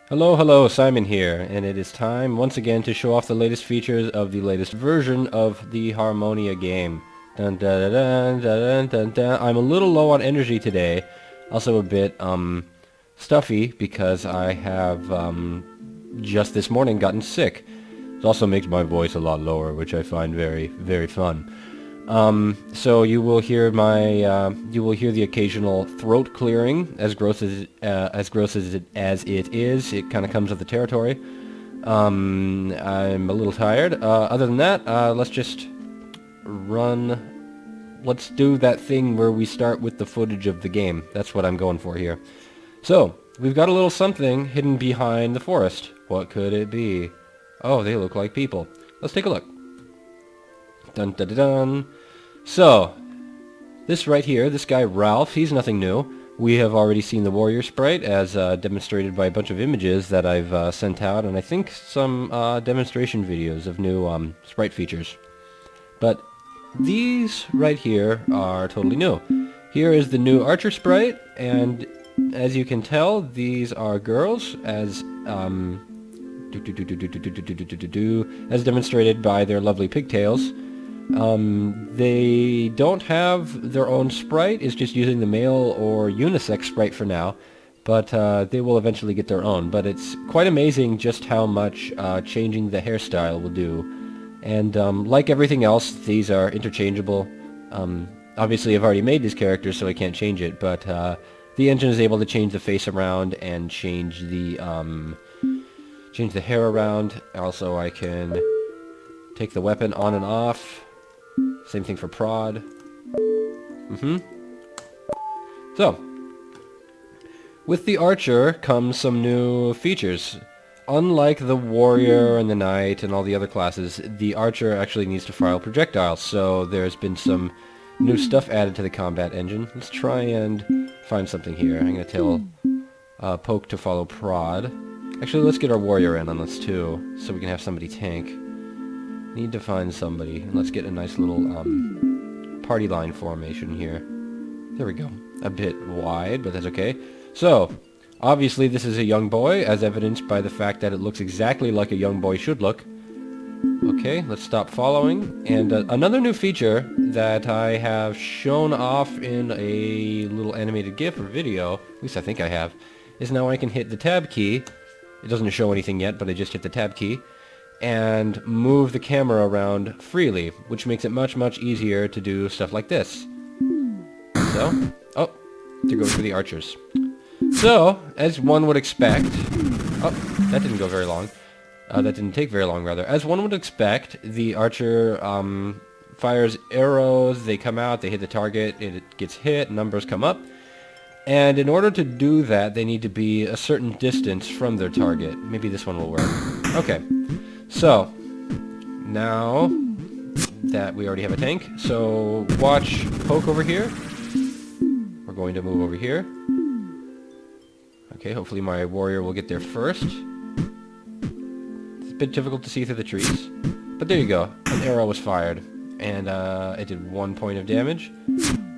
Hello, hello, Simon here, and it is time once again to show off the latest features of the latest version of the Harmonia game. Dun, dun, dun, dun, dun, dun, dun. I'm a little low on energy today, also a bit stuffy because I have just this morning gotten sick. It also makes my voice a lot lower, which I find very, very fun. So you will hear the occasional throat clearing, as gross as it is. It kind of comes with the territory. I'm a little tired. Other than that, let's just run. Let's do that thing where we start with the footage of the game. That's what I'm going for here. So we've got a little something hidden behind the forest. What could it be? Oh, they look like people. Let's take a look. Dun dun dun dun. So, this right here, this guy Ralph, he's nothing new. We have already seen the warrior sprite as demonstrated by a bunch of images that I've sent out, and I think some demonstration videos of new sprite features. But these right here are totally new. Here is the new archer sprite, and as you can tell, these are girls as as demonstrated by their lovely pigtails. They don't have their own sprite, it's just using the male or unisex sprite for now, but they will eventually get their own. But it's quite amazing just how much changing the hairstyle will do. And like everything else, these are interchangeable. Obviously I've already made these characters, so I can't change it, but the engine is able to change the face around and change the hair around. Also I can take the weapon on and off. Same thing for prod. So, with the archer comes some new features. Unlike the warrior and the knight and all the other classes, the archer actually needs to fire projectiles, so there's been some new stuff added to the combat engine. Let's try and find something here. I'm going to tell poke to follow prod. Actually, let's get our warrior in on this too, so we can have somebody tank. Need to find somebody, and let's get a nice little party line formation here. There we go. A bit wide, but that's okay. So, obviously this is a young boy, as evidenced by the fact that it looks exactly like a young boy should look. Okay, let's stop following. And another new feature that I have shown off in a little animated GIF or video, at least I think I have, is now I can hit the tab key. It doesn't show anything yet, but I just hit the tab key and move the camera around freely, which makes it much, much easier to do stuff like this. So, to go for the archers. So, as one would expect, that didn't go very long. That didn't take very long, rather. As one would expect, the archer fires arrows, they come out, they hit the target, it gets hit, numbers come up. And in order to do that, they need to be a certain distance from their target. Maybe this one will work. Okay. So, now that we already have a tank, so watch poke over here. We're going to move over here. Okay, hopefully my warrior will get there first. It's a bit difficult to see through the trees. But there you go. An arrow was fired. And it did 1 point of damage.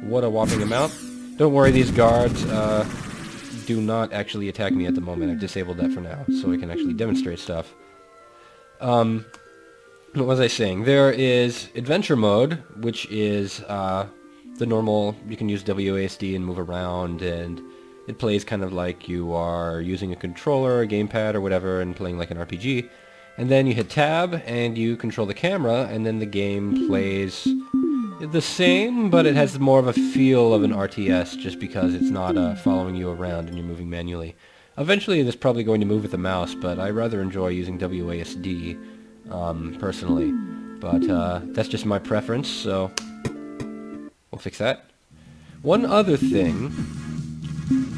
What a whopping amount. Don't worry, these guards do not actually attack me at the moment. I've disabled that for now, so I can actually demonstrate stuff. What was I saying? There is adventure mode, which is the normal, you can use WASD and move around, and it plays kind of like you are using a controller, a gamepad, or whatever, and playing like an RPG. And then you hit tab, and you control the camera, and then the game plays the same, but it has more of a feel of an RTS, just because it's not following you around and you're moving manually. Eventually, it's probably going to move with the mouse, but I rather enjoy using WASD, personally. But that's just my preference, so we'll fix that. One other thing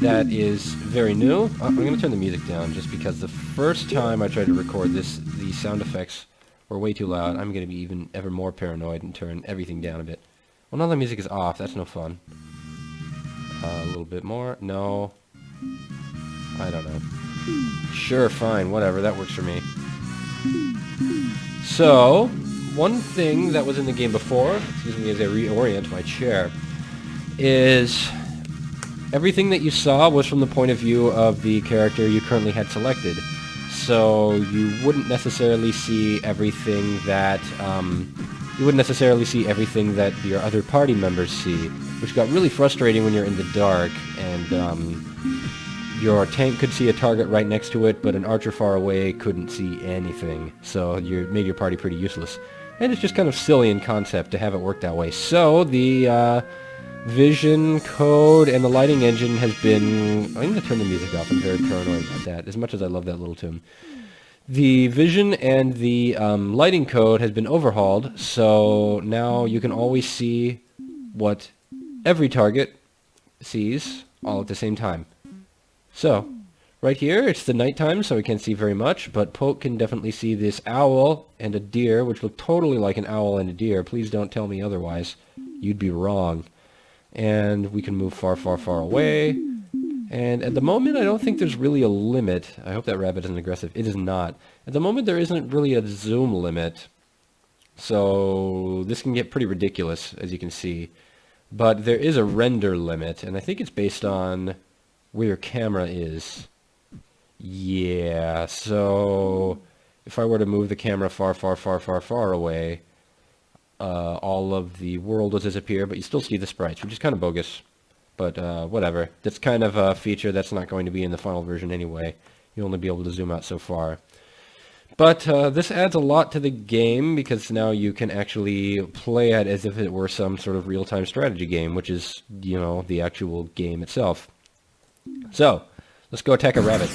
that is very new, I'm going to turn the music down just because the first time I tried to record this, the sound effects were way too loud. I'm going to be ever more paranoid and turn everything down a bit. Well, now the music is off. That's no fun. A little bit more. No. I don't know. Sure, fine, whatever. That works for me. So, one thing that was in the game before, excuse me as I reorient my chair, is everything that you saw was from the point of view of the character you currently had selected. So you wouldn't necessarily see everything that your other party members see, which got really frustrating when you're in the dark and your tank could see a target right next to it, but an archer far away couldn't see anything. So you made your party pretty useless. And it's just kind of silly in concept to have it work that way. So the vision code and the lighting engine has been... I'm going to turn the music off. I'm very paranoid about that, as much as I love that little tune. The vision and the lighting code has been overhauled, so now you can always see what every target sees all at the same time. So, right here, it's the nighttime, so we can't see very much, but Poke can definitely see this owl and a deer, which look totally like an owl and a deer. Please don't tell me otherwise. You'd be wrong. And we can move far, far, far away. And at the moment, I don't think there's really a limit. I hope that rabbit isn't aggressive. It is not. At the moment, there isn't really a zoom limit. So this can get pretty ridiculous, as you can see. But there is a render limit, and I think it's based on where your camera is. Yeah, so if I were to move the camera far, far, far, far, far away, all of the world will disappear, but you still see the sprites, which is kind of bogus. But whatever. That's kind of a feature that's not going to be in the final version anyway. You'll only be able to zoom out so far. But this adds a lot to the game, because now you can actually play it as if it were some sort of real-time strategy game, which is, you know, the actual game itself. So, let's go attack a rabbit.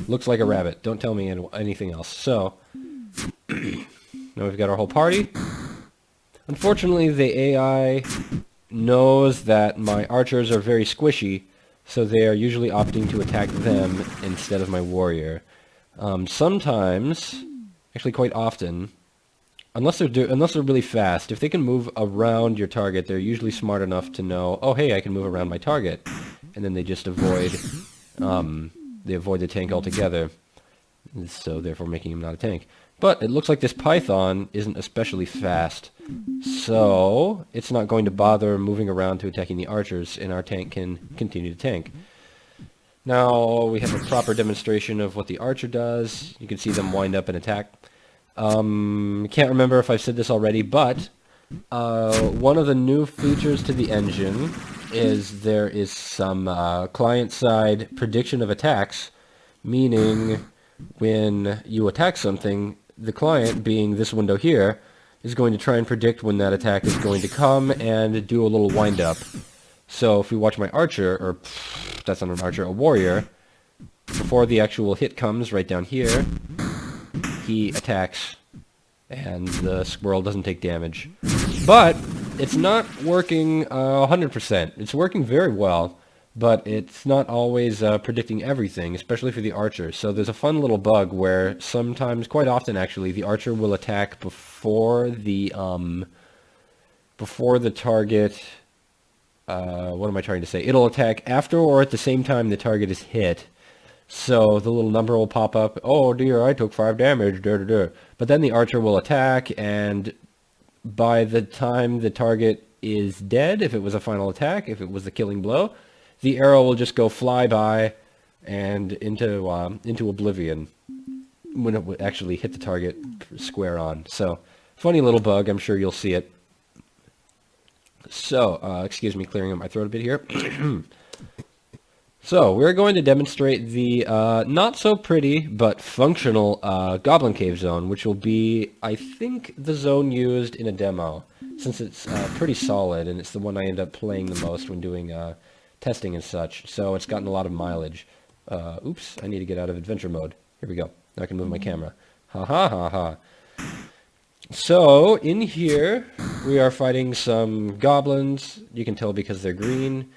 Looks like a rabbit. Don't tell me anything else. So, now we've got our whole party. Unfortunately, the AI knows that my archers are very squishy, so they are usually opting to attack them instead of my warrior. Sometimes, actually quite often, unless they're really fast, if they can move around your target, they're usually smart enough to know, oh hey, I can move around my target, and then they just avoid the tank altogether, so therefore making him not a tank. But it looks like this python isn't especially fast, so it's not going to bother moving around to attacking the archers, and our tank can continue to tank. Now we have a proper demonstration of what the archer does. You can see them wind up and attack. Can't remember if I've said this already, but one of the new features to the engine is there is some client-side prediction of attacks, meaning when you attack something, the client, being this window here, is going to try and predict when that attack is going to come and do a little wind-up. So if we watch my archer, or that's not an archer, a warrior, before the actual hit comes right down here, he attacks, and the squirrel doesn't take damage. But it's not working 100%. It's working very well, but it's not always predicting everything, especially for the archer. So there's a fun little bug where sometimes, quite often actually, the archer will attack before the target... what am I trying to say? It'll attack after or at the same time the target is hit. So the little number will pop up, oh dear, I took 5 damage, But then the archer will attack, and by the time the target is dead, if it was a final attack, if it was the killing blow, the arrow will just go fly by and into oblivion when it would actually hit the target square on. So, funny little bug, I'm sure you'll see it. So, excuse me, clearing up my throat a bit here. So, we're going to demonstrate the not so pretty but functional Goblin Cave zone, which will be, I think, the zone used in a demo, since it's pretty solid, and it's the one I end up playing the most when doing testing and such, so it's gotten a lot of mileage. Oops, I need to get out of adventure mode. Here we go. Now I can move my camera. Ha ha ha ha. So, in here, we are fighting some goblins. You can tell because they're green.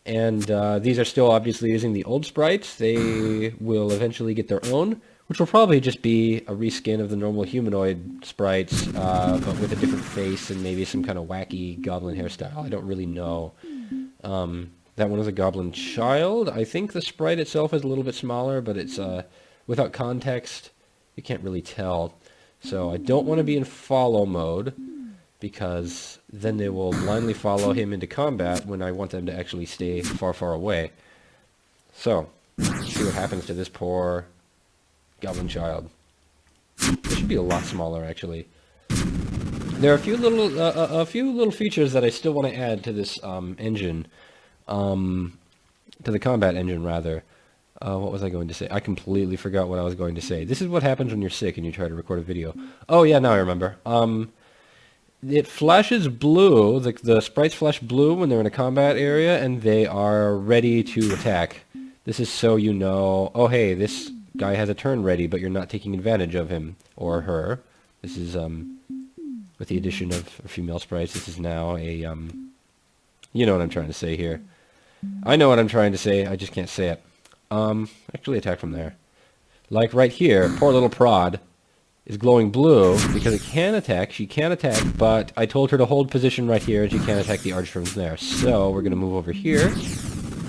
And these are still obviously using the old sprites. They will eventually get their own, which will probably just be a reskin of the normal humanoid sprites, but with a different face and maybe some kind of wacky goblin hairstyle. I don't really know. That one is a goblin child. I think the sprite itself is a little bit smaller, but it's without context, you can't really tell. So I don't want to be in follow mode, because then they will blindly follow him into combat when I want them to actually stay far, far away. So, let's see what happens to this poor goblin child. It should be a lot smaller, actually. There are a few little features that I still want to add to this engine, to the combat engine, rather. What was I going to say? I completely forgot what I was going to say. This is what happens when you're sick and you try to record a video. Oh yeah, now I remember. It flashes blue, the sprites flash blue when they're in a combat area, and they are ready to attack. This is so you know, oh hey, this guy has a turn ready, but you're not taking advantage of him, or her. This is, with the addition of female sprites, this is now a, you know what I'm trying to say here. I know what I'm trying to say, I just can't say it. Actually attack from there. Like right here, poor little prod is glowing blue because it can attack. She can attack, but I told her to hold position right here and she can't attack the arch from there. So we're going to move over here,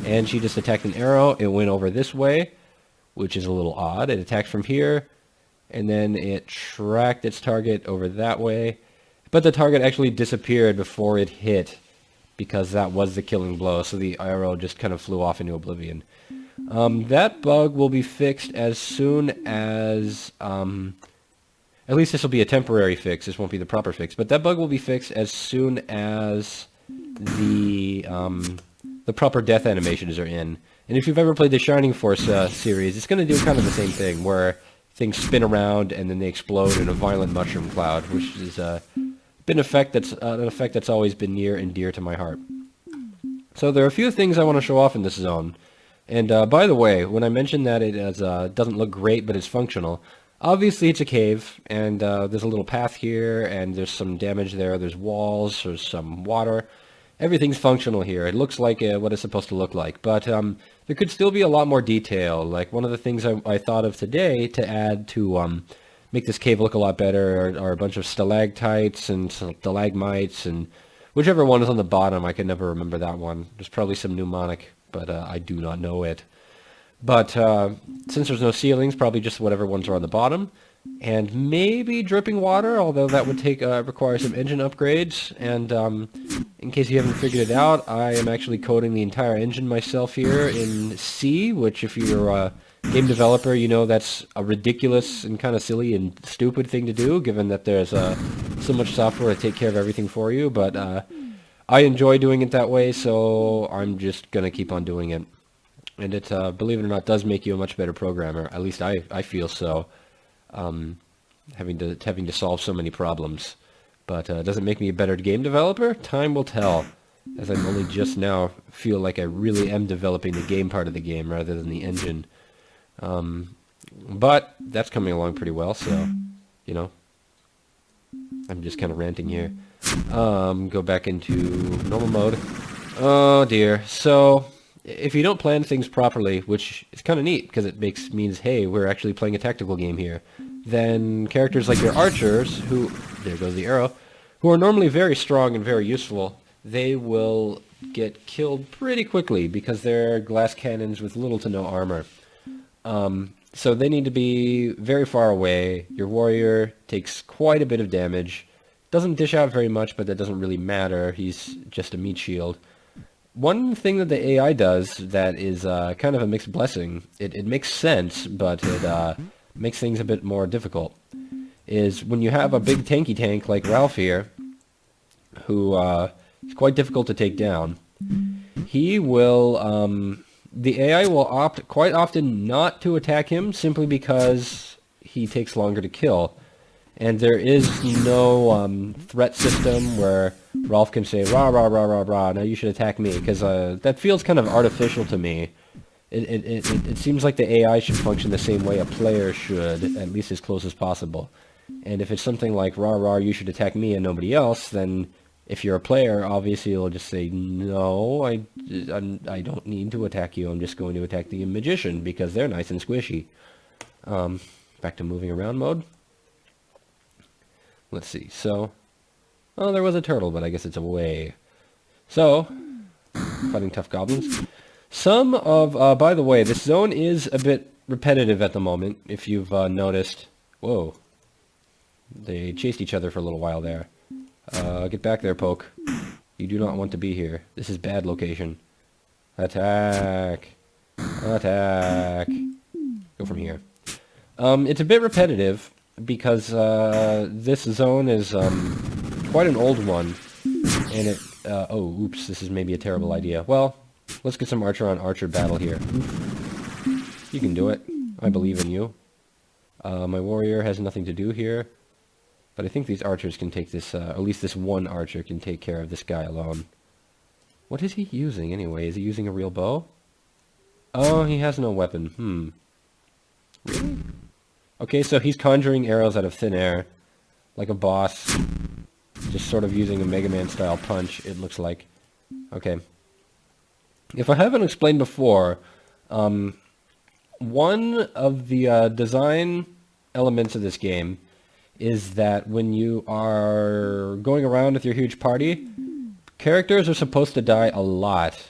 and she just attacked an arrow. It went over this way, which is a little odd. It attacked from here, and then it tracked its target over that way. But the target actually disappeared before it hit because that was the killing blow, so the arrow just kind of flew off into oblivion. That bug will be fixed as soon as... at least this will be a temporary fix. This won't be the proper fix. But that bug will be fixed as soon as the proper death animations are in. And if you've ever played the Shining Force series, it's going to do kind of the same thing, where things spin around and then they explode in a violent mushroom cloud, which is been an effect that's always been near and dear to my heart. So there are a few things I want to show off in this zone. And by the way, when I mentioned that it doesn't look great but it's functional, obviously it's a cave, and there's a little path here, and there's some damage there, there's walls, there's some water. Everything's functional here. It looks like what it's supposed to look like, but there could still be a lot more detail. Like one of the things I thought of today to add to make this cave look a lot better are a bunch of stalactites and stalagmites, and whichever one is on the bottom, I can never remember that one. There's probably some mnemonic, but I do not know it. But since there's no ceilings, probably just whatever ones are on the bottom. And maybe dripping water, although that would require some engine upgrades. And in case you haven't figured it out, I am actually coding the entire engine myself here in C, which if you're a game developer, you know that's a ridiculous and kind of silly and stupid thing to do, given that there's so much software to take care of everything for you. But I enjoy doing it that way, so I'm just going to keep on doing it. And it, believe it or not, does make you a much better programmer. At least I feel so, having to solve so many problems. But does it make me a better game developer? Time will tell, as I'm only just now feel like I really am developing the game part of the game rather than the engine. But that's coming along pretty well, so, you know, I'm just kind of ranting here. Go back into normal mode. Oh dear. So if you don't plan things properly, which is kind of neat because it means, hey, we're actually playing a tactical game here, then characters like your archers, who, there goes the arrow, who are normally very strong and very useful, they will get killed pretty quickly because they're glass cannons with little to no armor. So they need to be very far away. Your warrior takes quite a bit of damage. Doesn't dish out very much, but that doesn't really matter. He's just a meat shield. One thing that the AI does that is kind of a mixed blessing, it makes sense, but it makes things a bit more difficult, is when you have a big tanky tank like Ralph here, who is quite difficult to take down, he will, the AI will opt quite often not to attack him simply because he takes longer to kill. And there is no threat system where Ralph can say, rah, rah, rah, rah, rah, now you should attack me, because that feels kind of artificial to me. It seems like the AI should function the same way a player should, at least as close as possible. And if it's something like, rah, rah, you should attack me and nobody else, then if you're a player, obviously you'll just say, no, I don't need to attack you, I'm just going to attack the magician, because they're nice and squishy. Back to moving around mode. Let's see, so, oh, there was a turtle, but I guess it's away. So, fighting tough goblins. Some of, by the way, this zone is a bit repetitive at the moment, if you've noticed. Whoa. They chased each other for a little while there. Get back there, Poke. You do not want to be here. This is bad location. Attack. Attack. Go from here. It's a bit repetitive because this zone is quite an old one, and it. Oh, oops! This is maybe a terrible idea. Well, let's get some archer on archer battle here. You can do it. I believe in you. My warrior has nothing to do here, but I think these archers can take this. At least this one archer can take care of this guy alone. What is he using anyway? Is he using a real bow? Oh, he has no weapon. Really? Okay, so he's conjuring arrows out of thin air, like a boss, just sort of using a Mega Man style punch, it looks like. Okay. If I haven't explained before, one of the design elements of this game is that when you are going around with your huge party, characters are supposed to die a lot.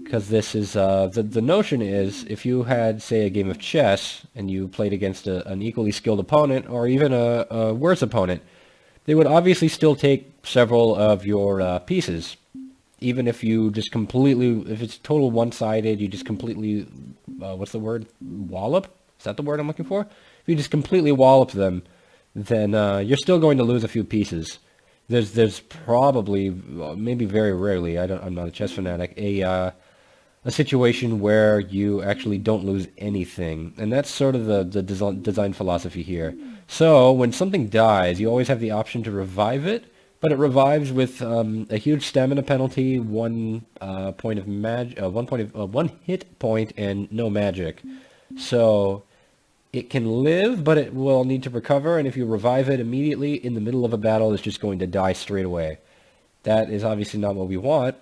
Because this is, the notion is, if you had, say, a game of chess, and you played against an equally skilled opponent, or even a worse opponent, they would obviously still take several of your pieces. Even if you just completely, if it's total one-sided, you just completely, what's the word? Wallop? Is that the word I'm looking for? If you just completely wallop them, then you're still going to lose a few pieces. There's probably, maybe very rarely, I'm not a chess fanatic, a situation where you actually don't lose anything. And that's sort of the design philosophy here. So, when something dies, you always have the option to revive it, but it revives with a huge stamina penalty, one hit point, and no magic. So, it can live, but it will need to recover, and if you revive it immediately in the middle of a battle, it's just going to die straight away. That is obviously not what we want.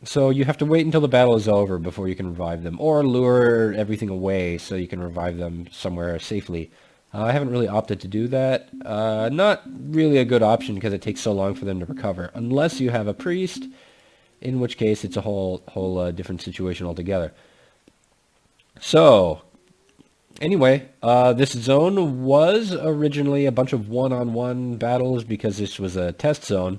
So you have to wait until the battle is over before you can revive them, or lure everything away so you can revive them somewhere safely. I haven't really opted to do that. Not really a good option because it takes so long for them to recover, unless you have a priest, in which case it's a whole different situation altogether. So, anyway, this zone was originally a bunch of one-on-one battles because this was a test zone,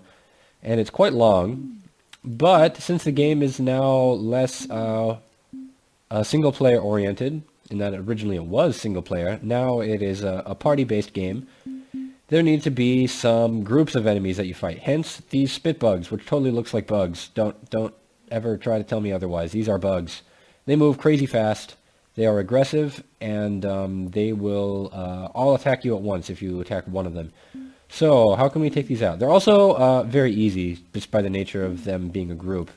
and it's quite long. But since the game is now less single-player oriented, in that originally it was single-player, now it is a party-based game, there need to be some groups of enemies that you fight. Hence, these spit bugs, which totally looks like bugs. Don't ever try to tell me otherwise. These are bugs. They move crazy fast, they are aggressive, and they will all attack you at once if you attack one of them. So, how can we take these out? They're also very easy, just by the nature of them being a group.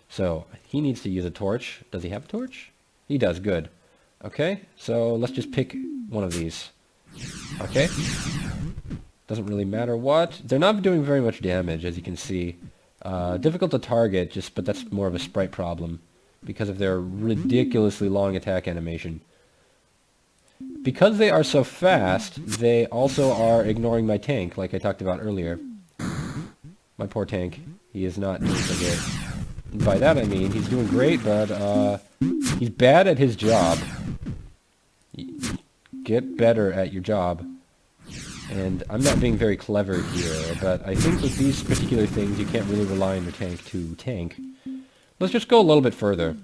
So, he needs to use a torch. Does he have a torch? He does, good. Okay, so let's just pick one of these. Okay. Doesn't really matter what. They're not doing very much damage, as you can see. Difficult to target, but that's more of a sprite problem, because of their ridiculously long attack animation. Because they are so fast, they also are ignoring my tank, like I talked about earlier. My poor tank. He is not doing so good. By that I mean, he's doing great, but he's bad at his job. Get better at your job. And I'm not being very clever here, but I think with these particular things, you can't really rely on your tank to tank. Let's just go a little bit further.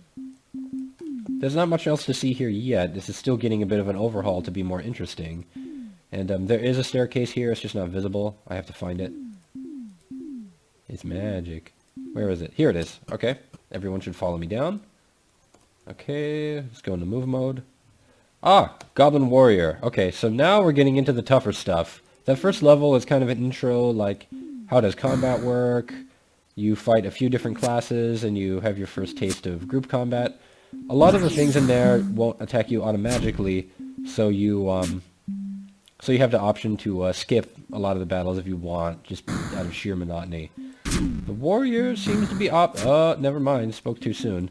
There's not much else to see here yet. This is still getting a bit of an overhaul to be more interesting. And there is a staircase here, it's just not visible. I have to find it. It's magic. Where is it? Here it is. Okay. Everyone should follow me down. Okay, let's go into move mode. Ah, Goblin Warrior. Okay, so now we're getting into the tougher stuff. That first level is kind of an intro, like, how does combat work? You fight a few different classes, and you have your first taste of group combat. A lot of the things in there won't attack you automatically, so you have the option to skip a lot of the battles if you want, just out of sheer monotony. The warrior seems to be never mind, spoke too soon.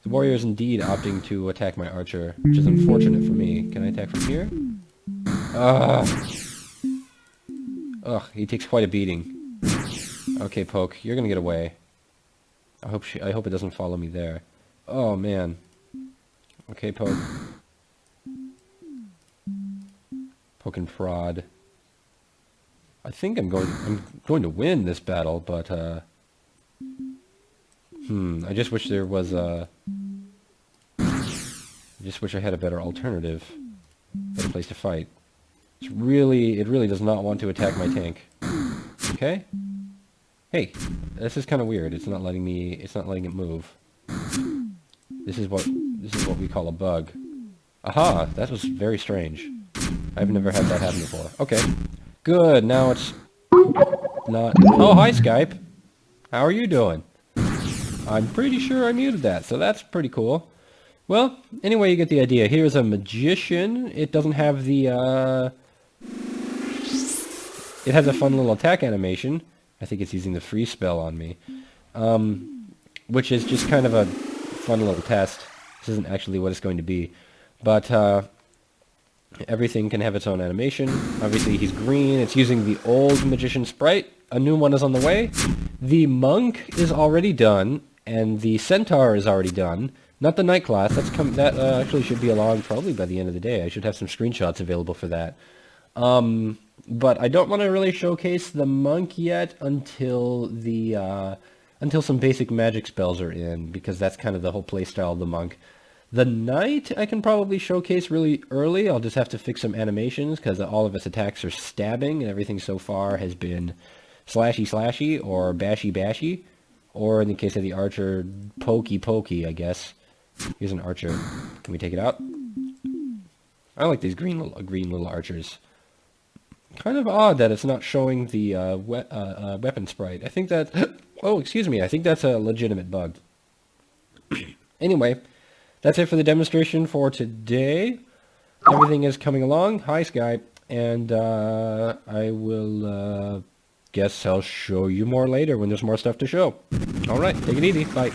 The warrior is indeed opting to attack my archer, which is unfortunate for me. Can I attack from here? Ugh, he takes quite a beating. Okay, Poke, you're gonna get away. I hope it doesn't follow me there. Oh, man. Okay, Poke. Poke and prod. I think I'm going to win this battle, but I just wish there was a. I just wish I had a better alternative, better place to fight. It really does not want to attack my tank. Okay. Hey, this is kind of weird. It's not letting it move. This is what we call a bug. Aha, that was very strange. I've never had that happen before. Okay. Good, now it's not... Oh, hi, Skype. How are you doing? I'm pretty sure I muted that, so that's pretty cool. Well, anyway, you get the idea. Here's a magician. It doesn't have the, It has a fun little attack animation. I think it's using the freeze spell on me. Which is just kind of a fun little test. This isn't actually what it's going to be. But, everything can have its own animation. Obviously, he's green. It's using the old magician sprite. A new one is on the way. The monk is already done, and the centaur is already done. Not the knight class. That actually should be along probably by the end of the day. I should have some screenshots available for that. But I don't want to really showcase the monk yet until some basic magic spells are in, because that's kind of the whole playstyle of the monk. The knight I can probably showcase really early. I'll just have to fix some animations, because all of its attacks are stabbing, and everything so far has been slashy slashy, or bashy bashy, or in the case of the archer, pokey pokey, I guess. Here's an archer. Can we take it out? I like these green little archers. Kind of odd that it's not showing the weapon sprite. I think that... Oh, excuse me. I think that's a legitimate bug. Anyway, that's it for the demonstration for today. Everything is coming along. Hi, Skype. And I will guess I'll show you more later when there's more stuff to show. All right. Take it easy. Bye.